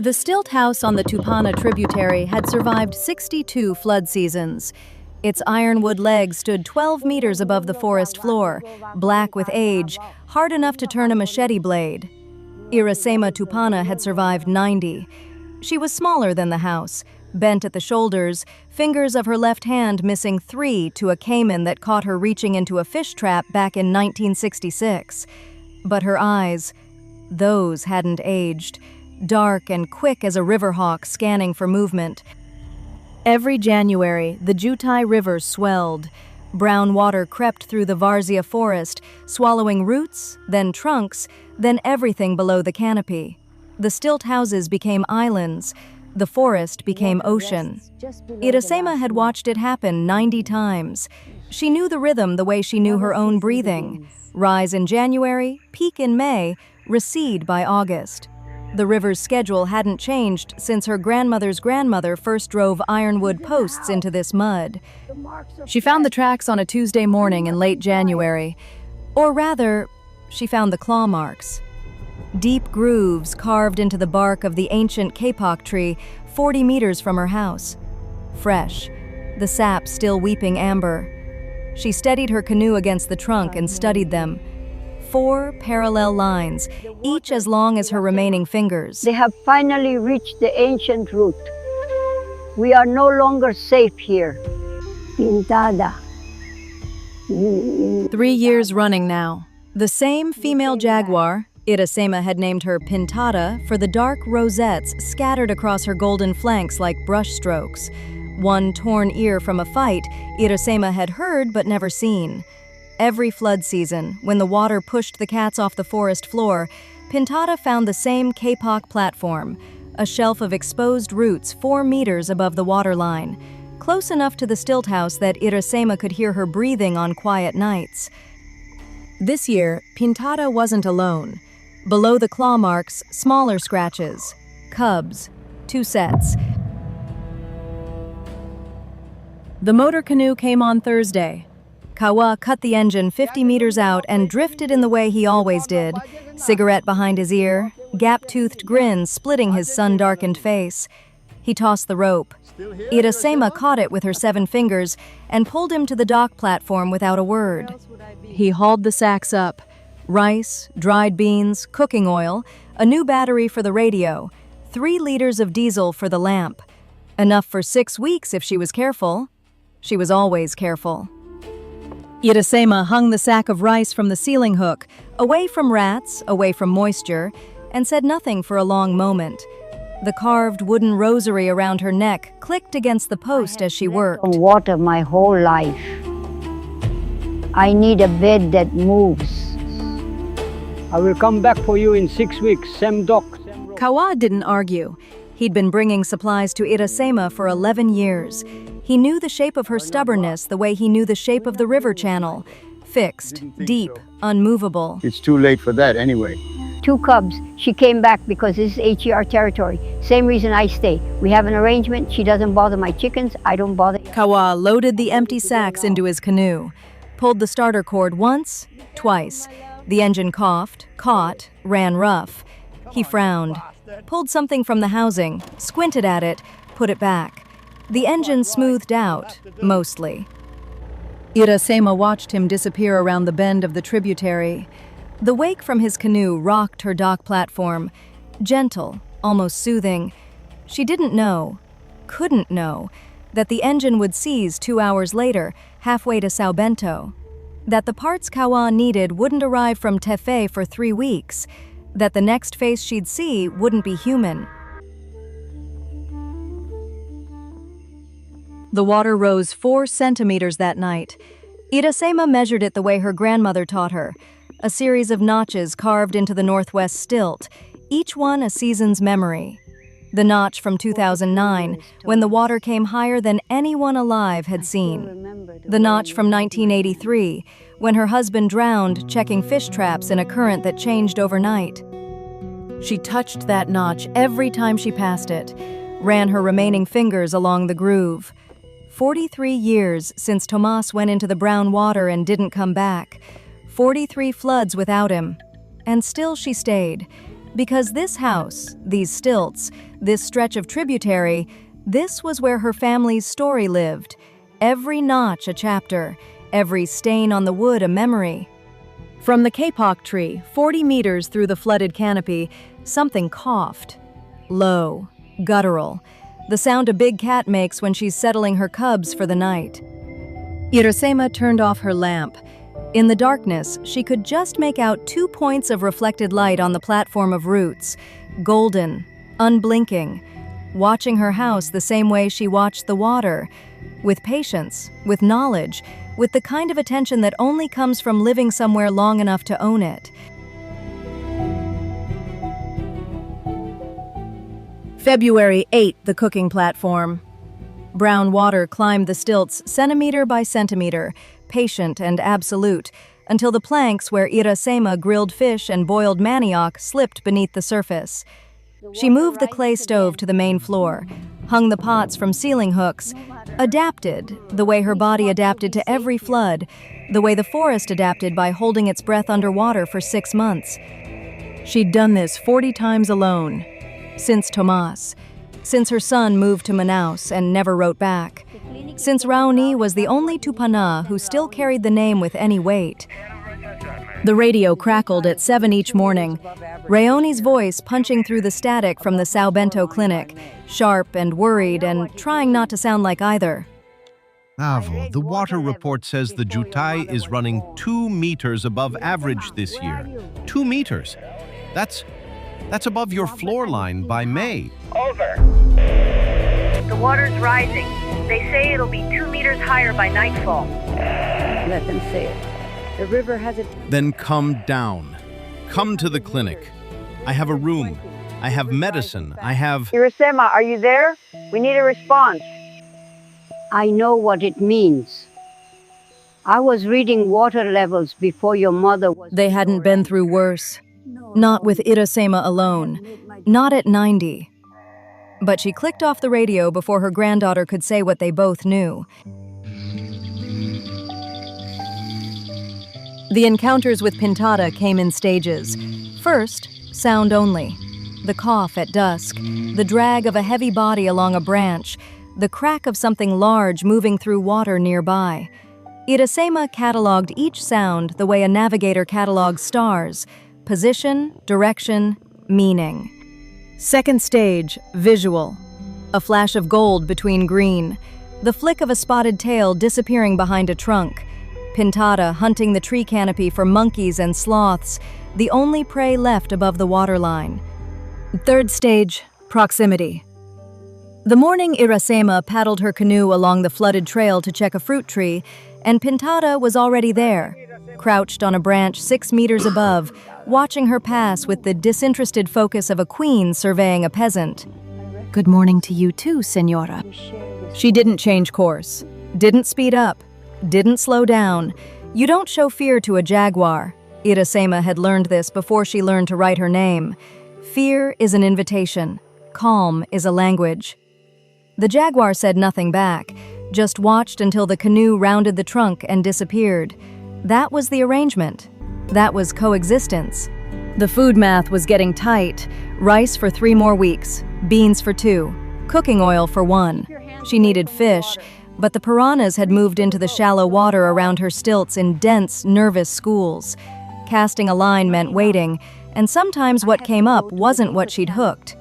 The stilt house on the Tupana tributary had survived 62 flood seasons. Its ironwood legs stood 12 meters above the forest floor, black with age, hard enough to turn a machete blade. Iracema Tupana had survived 90. She was smaller than the house, bent at the shoulders, fingers of her left hand missing 3 to a caiman that caught her reaching into a fish trap back in 1966. But her eyes, those hadn't aged, dark and quick as a river hawk scanning for movement. Every January, the Jutai River swelled. Brown water crept through the Varzea forest, swallowing roots, then trunks, then everything below the canopy. The stilt houses became islands. The forest became ocean. Iracema had watched it happen 90 times. She knew the rhythm the way she knew her own breathing. Rise in January, peak in May, recede by August. The river's schedule hadn't changed since her grandmother's grandmother first drove ironwood posts into this mud. She found the tracks on a Tuesday morning in late January. Or rather, she found the claw marks. Deep grooves carved into the bark of the ancient kapok tree 40 meters from her house. Fresh, the sap still weeping amber. She steadied her canoe against the trunk and studied them. 4 parallel lines, each as long as her remaining fingers. They have finally reached the ancient route. We are no longer safe here. Pintada. 3 years running now. The same female jaguar, Iracema had named her Pintada for the dark rosettes scattered across her golden flanks like brushstrokes. One torn ear from a fight Iracema had heard but never seen. Every flood season, when the water pushed the cats off the forest floor, Pintada found the same kapok platform, a shelf of exposed roots 4 meters above the waterline, close enough to the stilt house that Iracema could hear her breathing on quiet nights. This year, Pintada wasn't alone. Below the claw marks, smaller scratches. Cubs, 2 sets. The motor canoe came on Thursday. Kawa cut the engine 50 meters out and drifted in the way he always did, cigarette behind his ear, gap-toothed grin splitting his sun-darkened face. He tossed the rope. Iracema caught it with her 7 fingers and pulled him to the dock platform without a word. He hauled the sacks up. Rice, dried beans, cooking oil, a new battery for the radio, 3 liters of diesel for the lamp. Enough for 6 weeks if she was careful. She was always careful. Iracema hung the sack of rice from the ceiling hook, away from rats, away from moisture, and said nothing for a long moment. The carved wooden rosary around her neck clicked against the post as she worked. On water my whole life. I need a bed that moves. I will come back for you in 6 weeks, Sem Doc. Kawa didn't argue. He'd been bringing supplies to Iracema for 11 years. He knew the shape of her stubbornness the way he knew the shape of the river channel. Fixed, deep, unmovable. It's too late for that anyway. 2 cubs. She came back because this is HER territory. Same reason I stay. We have an arrangement. She doesn't bother my chickens. I don't bother. Kawa loaded the empty sacks into his canoe, pulled the starter cord once, twice. The engine coughed, caught, ran rough. He frowned, pulled something from the housing, squinted at it, put it back. The engine smoothed out, mostly. Iracema watched him disappear around the bend of the tributary. The wake from his canoe rocked her dock platform, gentle, almost soothing. She didn't know, couldn't know, that the engine would seize 2 hours later, halfway to Sao Bento. That the parts Kawa needed wouldn't arrive from Tefe for 3 weeks. That the next face she'd see wouldn't be human. The water rose 4 centimeters that night. Iracema measured it the way her grandmother taught her, a series of notches carved into the northwest stilt, each one a season's memory. The notch from 2009, when the water came higher than anyone alive had seen. The notch from 1983, when her husband drowned checking fish traps in a current that changed overnight. She touched that notch every time she passed it, ran her remaining fingers along the groove. 43 years since Tomas went into the brown water and didn't come back. 43 floods without him. And still she stayed, Because this house, these stilts, this stretch of tributary, this was where her family's story lived. Every notch a chapter, every stain on the wood a memory. From the kapok tree, 40 meters through the flooded canopy, something coughed. Low, guttural, the sound a big cat makes when she's settling her cubs for the night. Iracema turned off her lamp. In the darkness, she could just make out 2 points of reflected light on the platform of roots, golden, unblinking, watching her house the same way she watched the water, with patience, with knowledge, with the kind of attention that only comes from living somewhere long enough to own it. February 8, the cooking platform. Brown water climbed the stilts centimeter by centimeter, patient and absolute, until the planks where Iracema grilled fish and boiled manioc slipped beneath the surface. She moved the clay stove to the main floor, hung the pots from ceiling hooks, adapted the way her body adapted to every flood, the way the forest adapted by holding its breath underwater for 6 months. She'd done this 40 times alone, since Tomas, since her son moved to Manaus and never wrote back, since Raoni was the only Tupana who still carried the name with any weight. The radio crackled at 7 each morning, Raoni's voice punching through the static from the Sao Bento clinic, sharp and worried and trying not to sound like either. Avo, the water report says the Jutai is running 2 meters above average this year. 2 meters. That's above your floor line by May. Over. The water's rising. They say it'll be 2 meters higher by nightfall. Let them say it. The river has a... Then come down. Come to the clinic. I have a room. I have medicine. I have... Iracema, are you there? We need a response. I know what it means. I was reading water levels before your mother was... They hadn't been through worse. Not with Iracema alone. Not at 90. But she clicked off the radio before her granddaughter could say what they both knew. The encounters with Pintada came in stages. First, sound only. The cough at dusk, the drag of a heavy body along a branch, the crack of something large moving through water nearby. Iracema cataloged each sound the way a navigator catalogs stars: position, direction, meaning. Second stage, visual. A flash of gold between green, the flick of a spotted tail disappearing behind a trunk. Pintada hunting the tree canopy for monkeys and sloths, the only prey left above the waterline. Third stage, proximity. The morning Iracema paddled her canoe along the flooded trail to check a fruit tree, and Pintada was already there, crouched on a branch 6 meters above, watching her pass with the disinterested focus of a queen surveying a peasant. "Good morning to you too, senora." She didn't change course, didn't speed up, didn't slow down. You don't show fear to a jaguar. Iracema had learned this before she learned to write her name. Fear is an invitation. Calm is a language. The jaguar said nothing back, just watched until the canoe rounded the trunk and disappeared. That was the arrangement. That was coexistence. The food math was getting tight. Rice for 3 more weeks, beans for 2, cooking oil for 1. She needed fish, but the piranhas had moved into the shallow water around her stilts in dense, nervous schools. Casting a line meant waiting, and sometimes what came up wasn't what she'd hooked.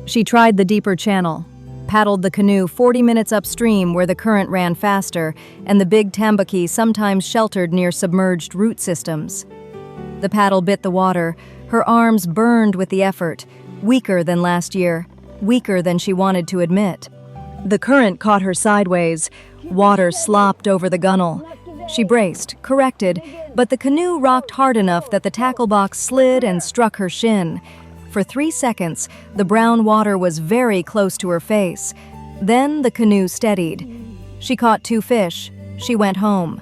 She tried the deeper channel, paddled the canoe 40 minutes upstream where the current ran faster, and the big tambaqui sometimes sheltered near submerged root systems. The paddle bit the water, her arms burned with the effort, weaker than last year, weaker than she wanted to admit. The current caught her sideways, water slopped over the gunnel. She braced, corrected, but the canoe rocked hard enough that the tackle box slid and struck her shin. For 3 seconds, the brown water was very close to her face. Then the canoe steadied. She caught 2 fish. She went home.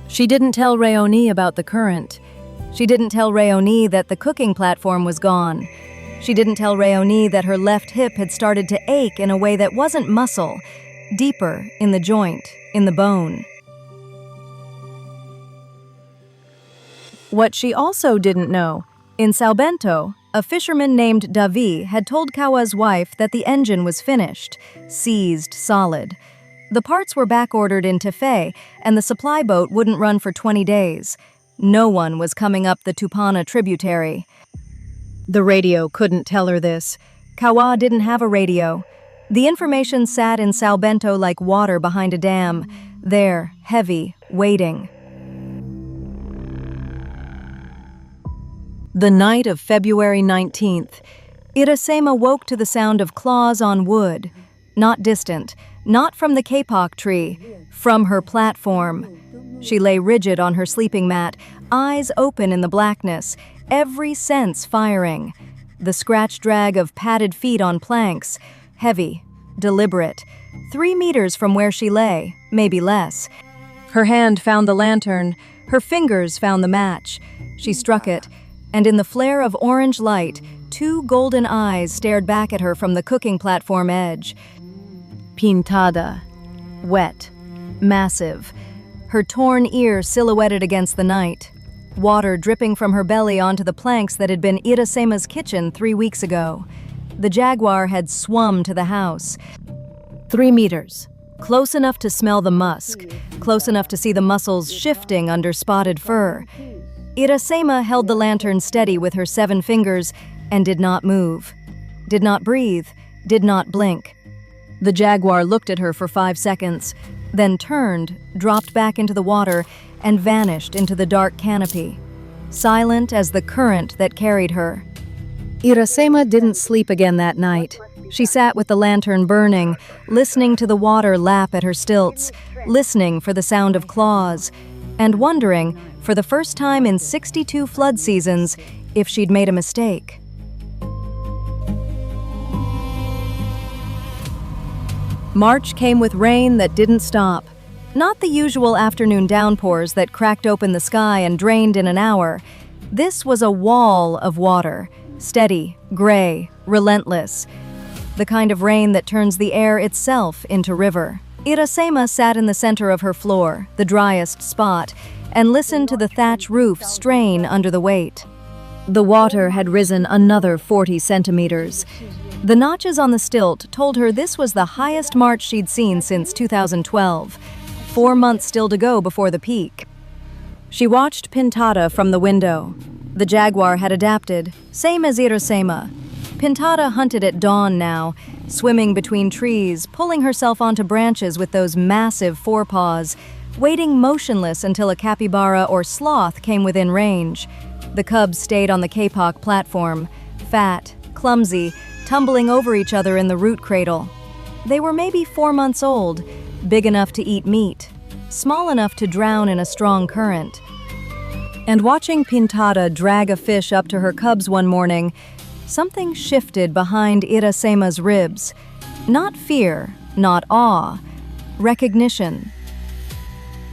She didn't tell Raoni about the current. She didn't tell Raoni that the cooking platform was gone. She didn't tell Raoni that her left hip had started to ache in a way that wasn't muscle, deeper in the joint, in the bone. What she also didn't know, in Sao Bento, A fisherman named Davi had told Kawa's wife that the engine was finished, seized solid. The parts were back-ordered in Tefé, and the supply boat wouldn't run for 20 days. No one was coming up the Tupana tributary. The radio couldn't tell her this. Kawa didn't have a radio. The information sat in São Bento like water behind a dam, there, heavy, waiting. The night of February 19th, Iracema woke to the sound of claws on wood. Not distant, not from the kapok tree, from her platform. She lay rigid on her sleeping mat, eyes open in the blackness, every sense firing. The scratch drag of padded feet on planks, heavy, deliberate, 3 meters from where she lay, maybe less. Her hand found the lantern, her fingers found the match. She struck it, and in the flare of orange light, 2 golden eyes stared back at her from the cooking platform edge. Pintada, wet, massive, her torn ear silhouetted against the night, water dripping from her belly onto the planks that had been Iracema's kitchen 3 weeks ago. The Jaguar had swum to the house. 3 meters, close enough to smell the musk, close enough to see the muscles shifting under spotted fur. Iracema held the lantern steady with her 7 fingers and did not move, did not breathe, did not blink. The Jaguar looked at her for 5 seconds, then turned, dropped back into the water, and vanished into the dark canopy, silent as the current that carried her. Iracema didn't sleep again that night. She sat with the lantern burning, listening to the water lap at her stilts, listening for the sound of claws, and wondering, for the first time in 62 flood seasons, if she'd made a mistake. March came with rain that didn't stop. Not the usual afternoon downpours that cracked open the sky and drained in an hour. This was a wall of water, steady, gray, relentless. The kind of rain that turns the air itself into river. Iracema sat in the center of her floor, the driest spot, and listened to the thatch roof strain under the weight. The water had risen another 40 centimeters. The notches on the stilt told her this was the highest march she'd seen since 2012. 4 months still to go before the peak. She watched Pintada from the window. The Jaguar had adapted, same as Iracema. Pintada hunted at dawn now, swimming between trees, pulling herself onto branches with those massive forepaws, waiting motionless until a capybara or sloth came within range. The cubs stayed on the kapok platform, fat, clumsy, tumbling over each other in the root cradle. They were maybe 4 months old, big enough to eat meat, small enough to drown in a strong current. And watching Pintada drag a fish up to her cubs one morning, something shifted behind Iracema's ribs. Not fear, not awe, recognition.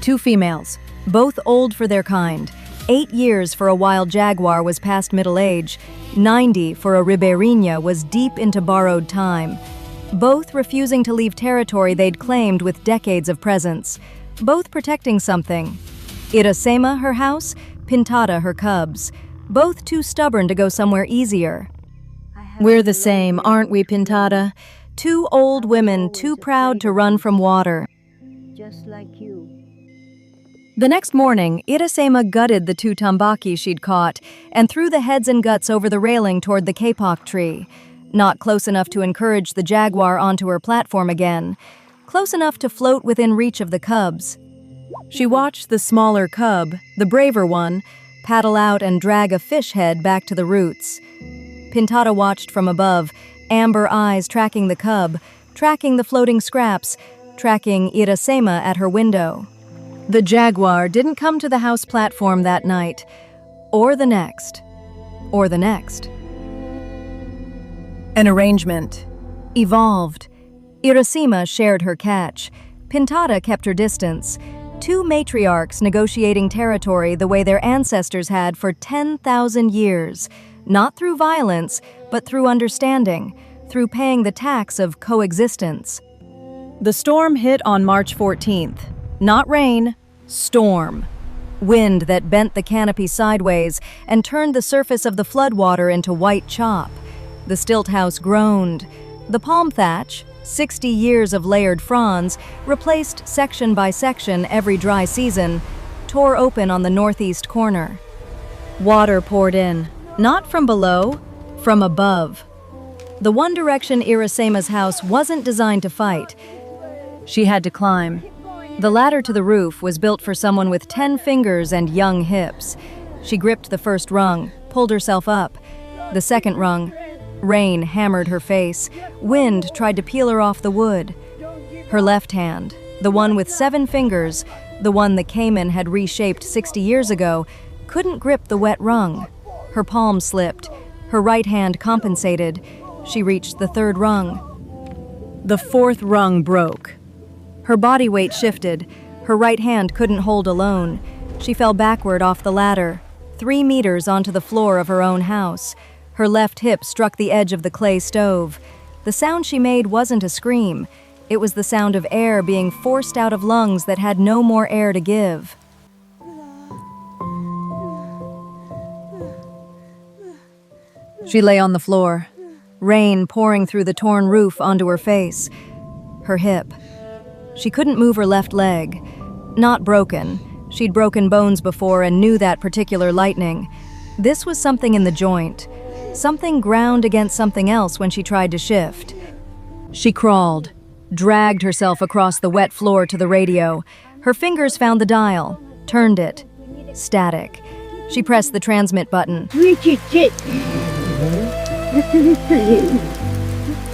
2 females, both old for their kind. 8 years for a wild jaguar was past middle age. 90 for a ribeirinha was deep into borrowed time. Both refusing to leave territory they'd claimed with decades of presence. Both protecting something. Iracema, her house, Pintada, her cubs. Both too stubborn to go somewhere easier. We're the same, aren't we, Pintada? 2 old women too proud to run from water. Just like you. The next morning, Iracema gutted the 2 tambaqui she'd caught and threw the heads and guts over the railing toward the kapok tree. Not close enough to encourage the Jaguar onto her platform again. Close enough to float within reach of the cubs. She watched the smaller cub, the braver one, paddle out and drag a fish head back to the roots. Pintada watched from above, amber eyes tracking the cub, tracking the floating scraps, tracking Iracema at her window. The Jaguar didn't come to the house platform that night, or the next, or the next. An arrangement. Evolved. Iracema shared her catch. Pintada kept her distance. 2 matriarchs negotiating territory the way their ancestors had for 10,000 years. Not through violence, but through understanding, through paying the tax of coexistence. The storm hit on March 14th. Not rain, storm. wind that bent the canopy sideways and turned the surface of the floodwater into white chop. The stilt house groaned. The palm thatch, 60 years of layered fronds, replaced section by section every dry season, tore open on the northeast corner. Water poured in, not from below, from above. The One Direction Iracema's house wasn't designed to fight. She had to climb. The ladder to the roof was built for someone with 10 fingers and young hips. She gripped the first rung, pulled herself up. The second rung, rain hammered her face. Wind tried to peel her off the wood. Her left hand, the one with 7 fingers, the one the Cayman had reshaped 60 years ago, couldn't grip the wet rung. Her palm slipped. Her right hand compensated. She reached the third rung. The fourth rung broke. Her body weight shifted. Her right hand couldn't hold alone. She fell backward off the ladder, 3 meters onto the floor of her own house. Her left hip struck the edge of the clay stove. The sound she made wasn't a scream. It was the sound of air being forced out of lungs that had no more air to give. She lay on the floor, rain pouring through the torn roof onto her face. Her hip. She couldn't move her left leg. Not broken. She'd broken bones before and knew that particular lightning. This was something in the joint. Something ground against something else when she tried to shift. She crawled, dragged herself across the wet floor to the radio. Her fingers found the dial, turned it. Static. She pressed the transmit button. Reach it. Just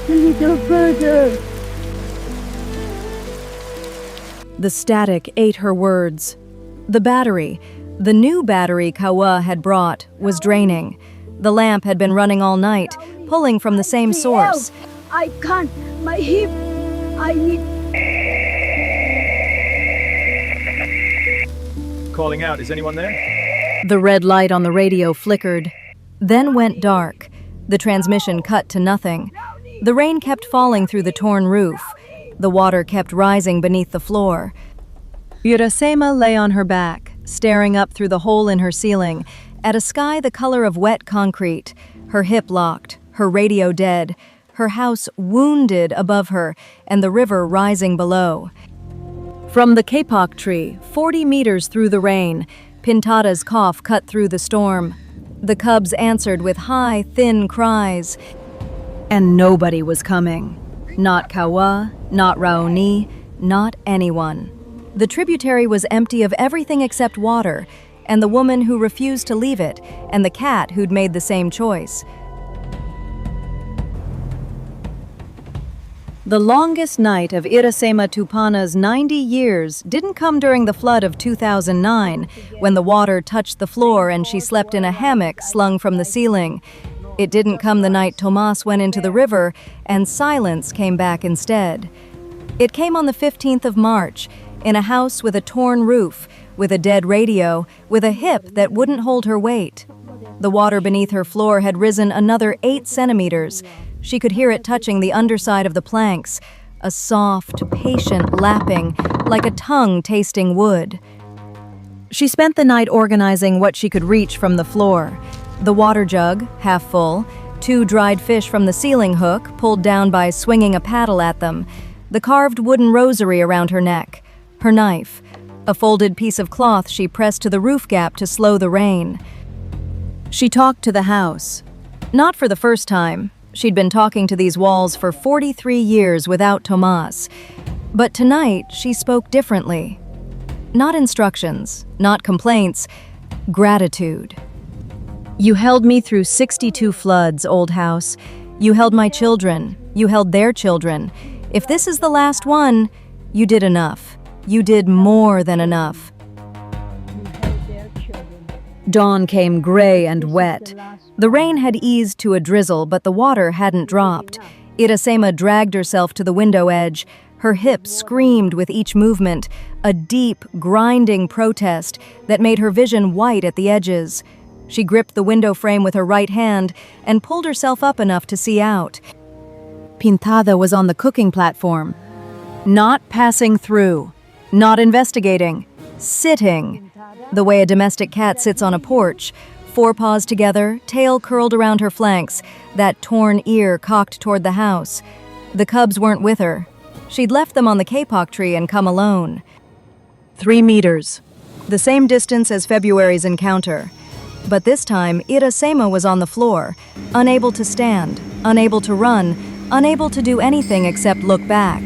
a little further. The static ate her words. The battery, the new battery Kawa had brought, was draining. The lamp had been running all night, pulling from the same source. I can't. My hip. I need. Calling out. Is anyone there? The red light on the radio flickered, then went dark. The transmission cut to nothing. The rain kept falling through the torn roof. The water kept rising beneath the floor. Iracema lay on her back, staring up through the hole in her ceiling, at a sky the color of wet concrete, her hip locked, her radio dead, her house wounded above her, and the river rising below. From the kapok tree, 40 meters through the rain, Pintada's cough cut through the storm. The cubs answered with high, thin cries. And nobody was coming. Not Kawa, not Raoni, not anyone. The tributary was empty of everything except water, and the woman who refused to leave it, and the cat who'd made the same choice. The longest night of Iracema Tupana's 90 years didn't come during the flood of 2009, when the water touched the floor and she slept in a hammock slung from the ceiling. It didn't come the night Tomas went into the river and silence came back instead. It came on the 15th of March, in a house with a torn roof, with a dead radio, with a hip that wouldn't hold her weight. The water beneath her floor had risen another 8 centimeters. She could hear it touching the underside of the planks, a soft, patient lapping, like a tongue tasting wood. She spent the night organizing what she could reach from the floor. The water jug, half full, 2 dried fish from the ceiling hook, pulled down by swinging a paddle at them, the carved wooden rosary around her neck, her knife, a folded piece of cloth she pressed to the roof gap to slow the rain. She talked to the house. Not for the first time. She'd been talking to these walls for 43 years without Tomas. But tonight, she spoke differently. Not instructions, not complaints, gratitude. You held me through 62 floods, old house. You held my children. You held their children. If this is the last one, you did enough. You did more than enough. Dawn came gray and wet. The rain had eased to a drizzle, but the water hadn't dropped. Iracema dragged herself to the window edge. Her hips screamed with each movement, a deep, grinding protest that made her vision white at the edges. She gripped the window frame with her right hand and pulled herself up enough to see out. Pintada was on the cooking platform. Not passing through. Not investigating. Sitting, the way a domestic cat sits on a porch, forepaws together, tail curled around her flanks, that torn ear cocked toward the house. The cubs weren't with her. She'd left them on the kapok tree and come alone. 3 meters, the same distance as February's encounter. But this time, Iracema was on the floor, unable to stand, unable to run, unable to do anything except look back.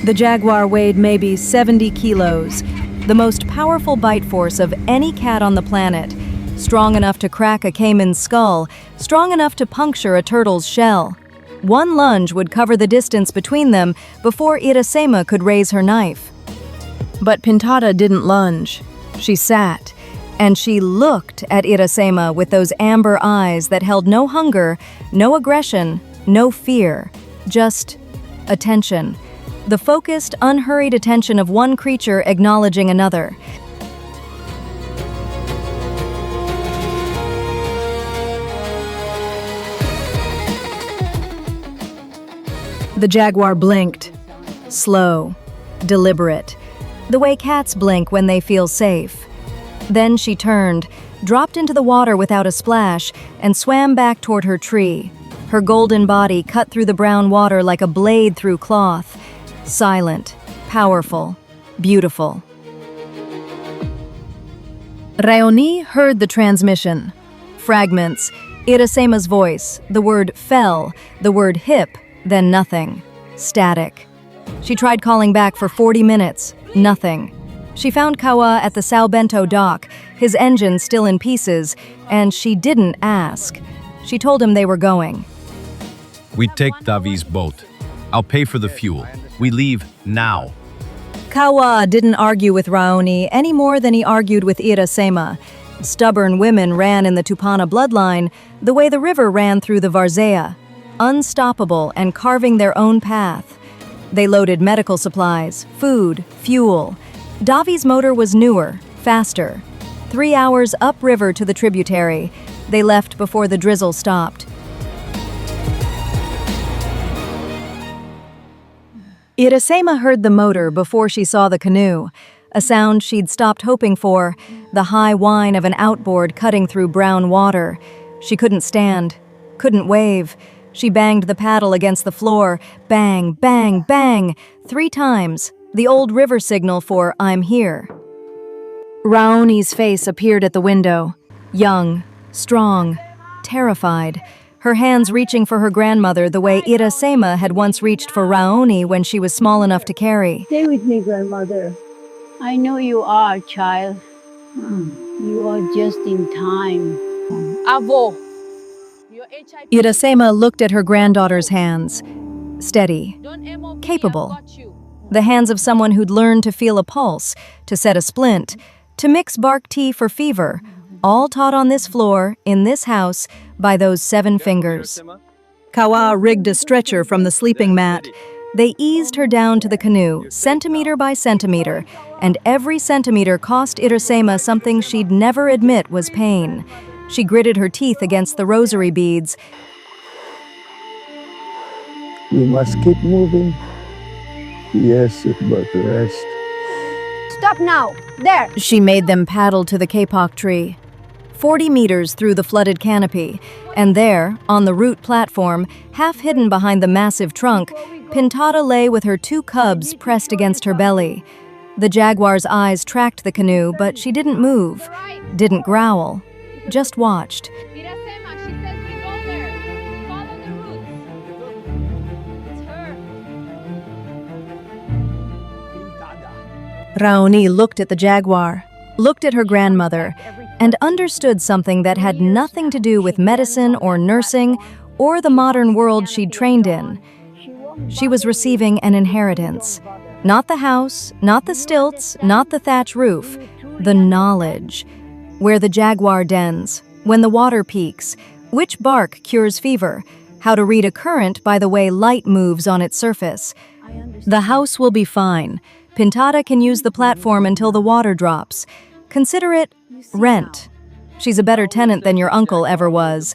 The Jaguar weighed maybe 70 kilos, the most powerful bite force of any cat on the planet, strong enough to crack a caiman's skull, strong enough to puncture a turtle's shell. One lunge would cover the distance between them before Iracema could raise her knife. But Pintada didn't lunge. She sat, and she looked at Iracema with those amber eyes that held no hunger, no aggression, no fear, just attention. The focused, unhurried attention of one creature acknowledging another. The Jaguar blinked. Slow, deliberate, the way cats blink when they feel safe. Then she turned, dropped into the water without a splash, and swam back toward her tree. Her golden body cut through the brown water like a blade through cloth. Silent, powerful, beautiful. Raoni heard the transmission. Fragments, Iracema's voice, the word fell, the word hip, then nothing. Static. She tried calling back for 40 minutes. Nothing. She found Kawa at the Sao Bento dock, his engine still in pieces, and she didn't ask. She told him they were going. We take Davi's boat. I'll pay for the fuel. We leave now. Kawa didn't argue with Raoni any more than he argued with Iracema. Stubborn women ran in the Tupana bloodline the way the river ran through the Varzea, unstoppable and carving their own path. They loaded medical supplies, food, fuel. Davi's motor was newer, faster. 3 hours upriver to the tributary. They left before the drizzle stopped. Iracema heard the motor before she saw the canoe, a sound she'd stopped hoping for, the high whine of an outboard cutting through brown water. She couldn't stand, couldn't wave. She banged the paddle against the floor, bang, bang, bang, 3 times, the old river signal for I'm here. Raoni's face appeared at the window, young, strong, terrified, her hands reaching for her grandmother the way Iracema had once reached for Raoni when she was small enough to carry. Stay with me, grandmother. I know you are, child. You are just in time. Avo. Iracema looked at her granddaughter's hands. Steady, capable. The hands of someone who'd learned to feel a pulse, to set a splint, to mix bark tea for fever, all taught on this floor, in this house, by those 7 fingers. Kawa rigged a stretcher from the sleeping mat. They eased her down to the canoe, centimeter by centimeter, and every centimeter cost Iracema something she'd never admit was pain. She gritted her teeth against the rosary beads. We must keep moving. Yes, but rest. Stop now! There! She made them paddle to the kapok tree. 40 meters through the flooded canopy, and there, on the root platform, half hidden behind the massive trunk, Pintada lay with her 2 cubs pressed against her belly. The Jaguar's eyes tracked the canoe, but she didn't move, didn't growl, just watched. Iracema, she says we go there. Follow the roots. It's her. Raoni looked at the Jaguar, looked at her grandmother, and understood something that had nothing to do with medicine or nursing or the modern world she'd trained in. She was receiving an inheritance. Not the house, not the stilts, not the thatch roof, the knowledge. Where the Jaguar dens, when the water peaks, which bark cures fever, how to read a current by the way light moves on its surface. The house will be fine. Pintada can use the platform until the water drops. Consider it rent. She's a better tenant than your uncle ever was.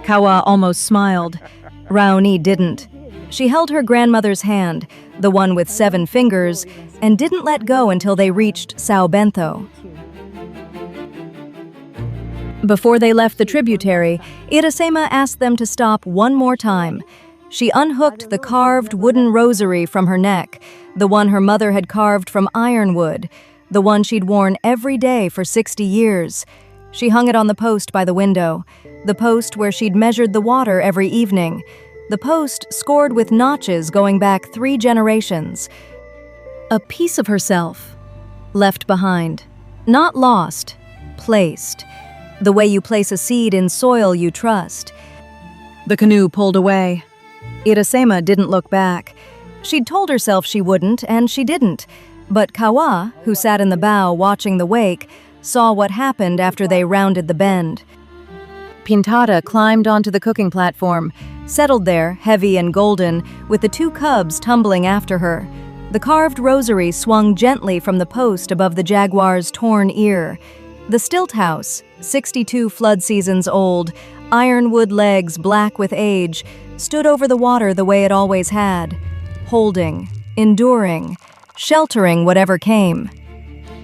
Kawa almost smiled. Raoni didn't. She held her grandmother's hand, the one with 7 fingers, and didn't let go until they reached Sao Bento. Before they left the tributary, Iracema asked them to stop one more time. She unhooked the carved wooden rosary from her neck, the one her mother had carved from ironwood, the one she'd worn every day for 60 years. She hung it on the post by the window, the post where she'd measured the water every evening, the post scored with notches going back 3 generations. A piece of herself, left behind, not lost, placed, the way you place a seed in soil you trust. The canoe pulled away. Iracema didn't look back. She'd told herself she wouldn't, and she didn't. But Kawa, who sat in the bow watching the wake, saw what happened after they rounded the bend. Pintada climbed onto the cooking platform, settled there, heavy and golden, with the 2 cubs tumbling after her. The carved rosary swung gently from the post above the Jaguar's torn ear. The stilt house, 62 flood seasons old, ironwood legs black with age, stood over the water the way it always had, holding, enduring, sheltering whatever came.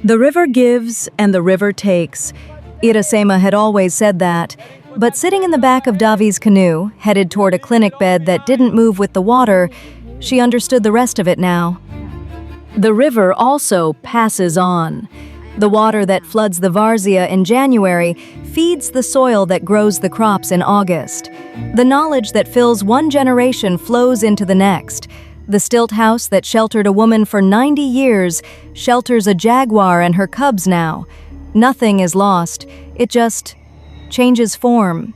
The river gives and the river takes. Iracema had always said that, but sitting in the back of Davi's canoe, headed toward a clinic bed that didn't move with the water, she understood the rest of it now. The river also passes on. The water that floods the Varzea in January feeds the soil that grows the crops in August. The knowledge that fills one generation flows into the next. The stilt house that sheltered a woman for 90 years shelters a jaguar and her cubs now. Nothing is lost. It just changes form.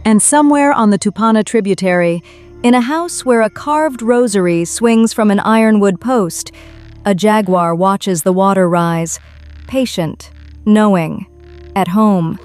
And somewhere on the Tupana tributary, in a house where a carved rosary swings from an ironwood post, a jaguar watches the water rise, patient, knowing, at home.